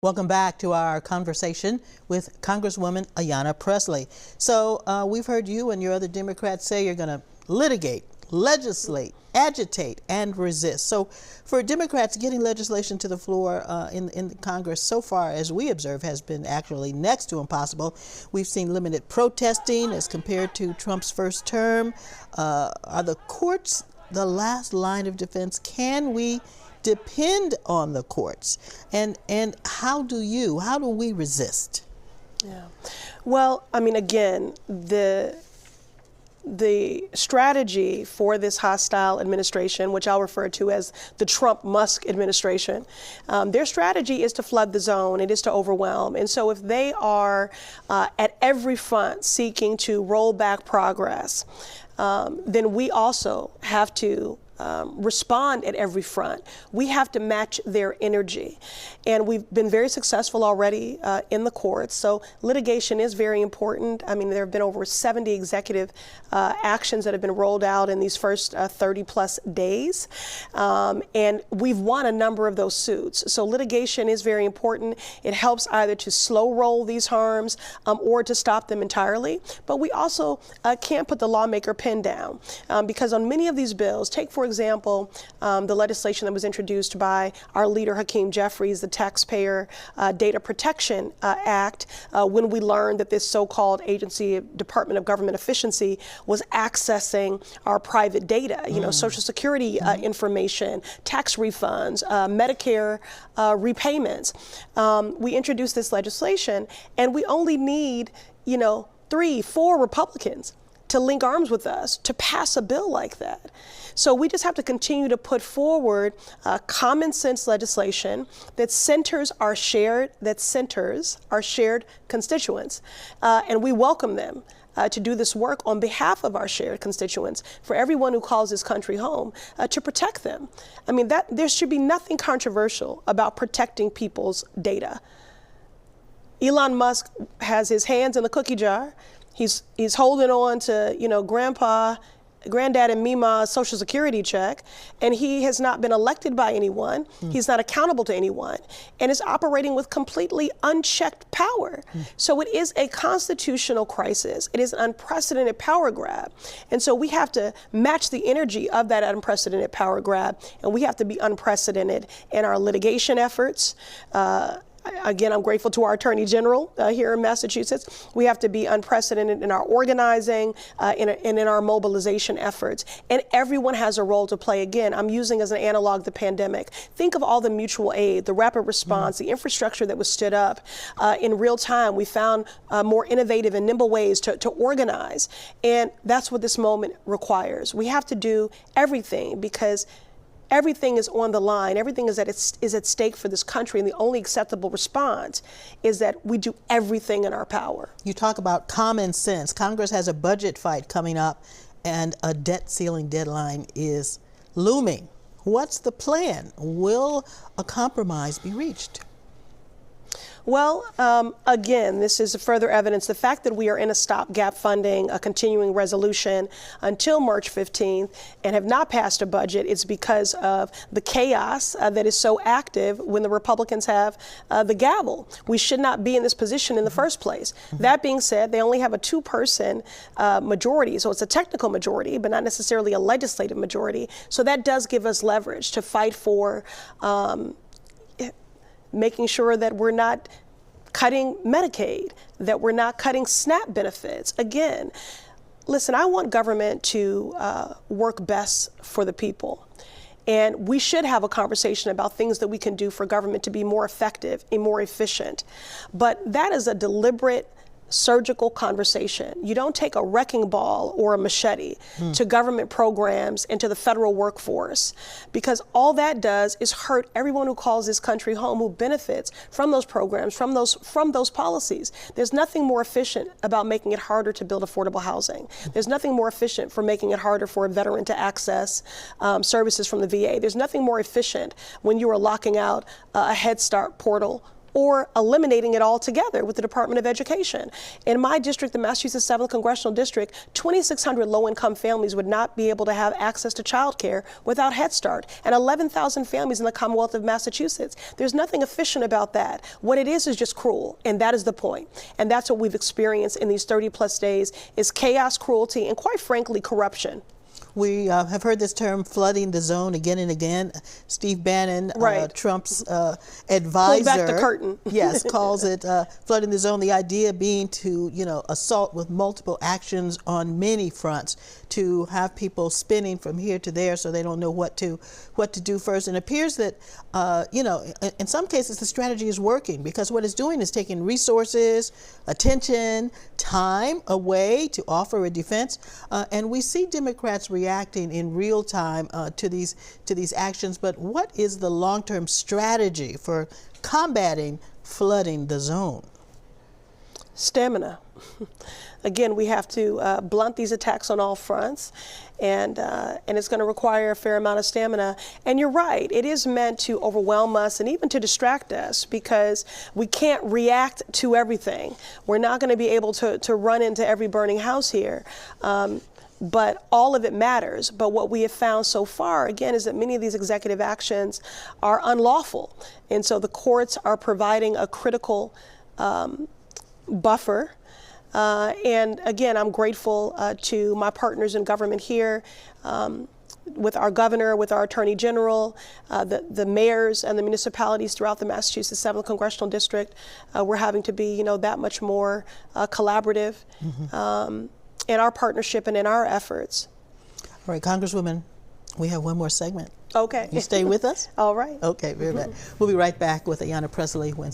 Welcome back to our conversation with Congresswoman Ayanna Pressley. So we've heard you and your other Democrats say you're going to litigate, legislate, agitate, and resist. So for Democrats, getting legislation to the floor in Congress so far, as we observe, has been actually next to impossible. We've seen limited protesting as compared to Trump's first term. Are the courts the last line of defense? Can we depend on the courts? And how do we resist? Yeah. Well, I mean, again, the strategy for this hostile administration, which I'll refer to as the Trump-Musk administration, their strategy is to flood the zone. It is to overwhelm. And so if they are at every front seeking to roll back progress, then we also have to respond at every front. We have to match their energy. And we've been very successful already in the courts. So litigation is very important. I mean, there have been over 70 executive actions that have been rolled out in these first 30 plus days. And we've won a number of those suits. So litigation is very important. It helps either to slow roll these harms or to stop them entirely. But we also can't put the lawmaker pen down because on many of these bills, take for example, the legislation that was introduced by our leader, Hakeem Jeffries, the Taxpayer Data Protection Act, when we learned that this so-called agency, Department of Government Efficiency, was accessing our private data, you know, Social Security information, tax refunds, Medicare repayments. We introduced this legislation, and we only need, 3-4 Republicans to link arms with us to pass a bill like that. So we just have to continue to put forward common sense legislation that centers our shared constituents, and we welcome them to do this work on behalf of our shared constituents, for everyone who calls this country home, to protect them. I mean, there should be nothing controversial about protecting people's data. Elon Musk has his hands in the cookie jar. He's holding on to, granddad and Mima's Social Security check, and he has not been elected by anyone. He's not accountable to anyone, and is operating with completely unchecked power. So it is a constitutional crisis. It is an unprecedented power grab. And so we have to match the energy of that unprecedented power grab, and we have to be unprecedented in our litigation efforts. Again, I'm grateful to our Attorney General here in Massachusetts. We have to be unprecedented in our organizing and in our mobilization efforts. And everyone has a role to play. Again, I'm using as an analog the pandemic. Think of all the mutual aid, the rapid response, the infrastructure that was stood up in real time. We found more innovative and nimble ways to organize. And that's what this moment requires. We have to do everything because everything is on the line. Everything is at stake for this country, and the only acceptable response is that we do everything in our power. You talk about common sense. Congress has a budget fight coming up, and a debt ceiling deadline is looming. What's the plan? Will a compromise be reached? Well, again, this is further evidence. The fact that we are in a stopgap funding, a continuing resolution until March 15th and have not passed a budget is because of the chaos that is so active when the Republicans have the gavel. We should not be in this position in the first place. That being said, they only have a 2-person majority, so it's a technical majority, but not necessarily a legislative majority. So that does give us leverage to fight for making sure that we're not cutting Medicaid, that we're not cutting SNAP benefits. Again, listen, I want government to work best for the people. And we should have a conversation about things that we can do for government to be more effective and more efficient. But that is a deliberate surgical conversation. You don't take a wrecking ball or a machete to government programs and to the federal workforce, because all that does is hurt everyone who calls this country home, who benefits from those programs, from those policies. There's nothing more efficient about making it harder to build affordable housing. There's nothing more efficient for making it harder for a veteran to access services from the VA. There's nothing more efficient when you are locking out a Head Start portal or eliminating it altogether with the Department of Education. In my district, the Massachusetts 7th Congressional District, 2,600 low-income families would not be able to have access to child care without Head Start, and 11,000 families in the Commonwealth of Massachusetts. There's nothing efficient about that. What it is just cruel, and that is the point. And that's what we've experienced in these 30-plus days, is chaos, cruelty, and quite frankly, corruption. We have heard this term flooding the zone again and again. Steve Bannon, Right. Trump's advisor, Pull back the curtain. yes, calls it flooding the zone. The idea being to, assault with multiple actions on many fronts, to have people spinning from here to there so they don't know what to do first. And it appears that, in some cases the strategy is working, because what it's doing is taking resources, attention, time away to offer a defense. And we see Democrats reacting in real time to these actions. But what is the long-term strategy for combating flooding the zone? Stamina. Again, we have to blunt these attacks on all fronts, and it's going to require a fair amount of stamina. And you're right, it is meant to overwhelm us and even to distract us, because we can't react to everything. We're not going to be able to run into every burning house here. But all of it matters. But what we have found so far, again, is that many of these executive actions are unlawful. And so the courts are providing a critical buffer. And again, I'm grateful to my partners in government here, with our governor, with our attorney general, the mayors and the municipalities throughout the Massachusetts 7th Congressional District. We're having to be, that much more collaborative in our partnership and in our efforts. All right, Congresswoman, we have one more segment. Okay. You stay with us? All right. Okay, very bad. We'll be right back with Ayanna Pressley when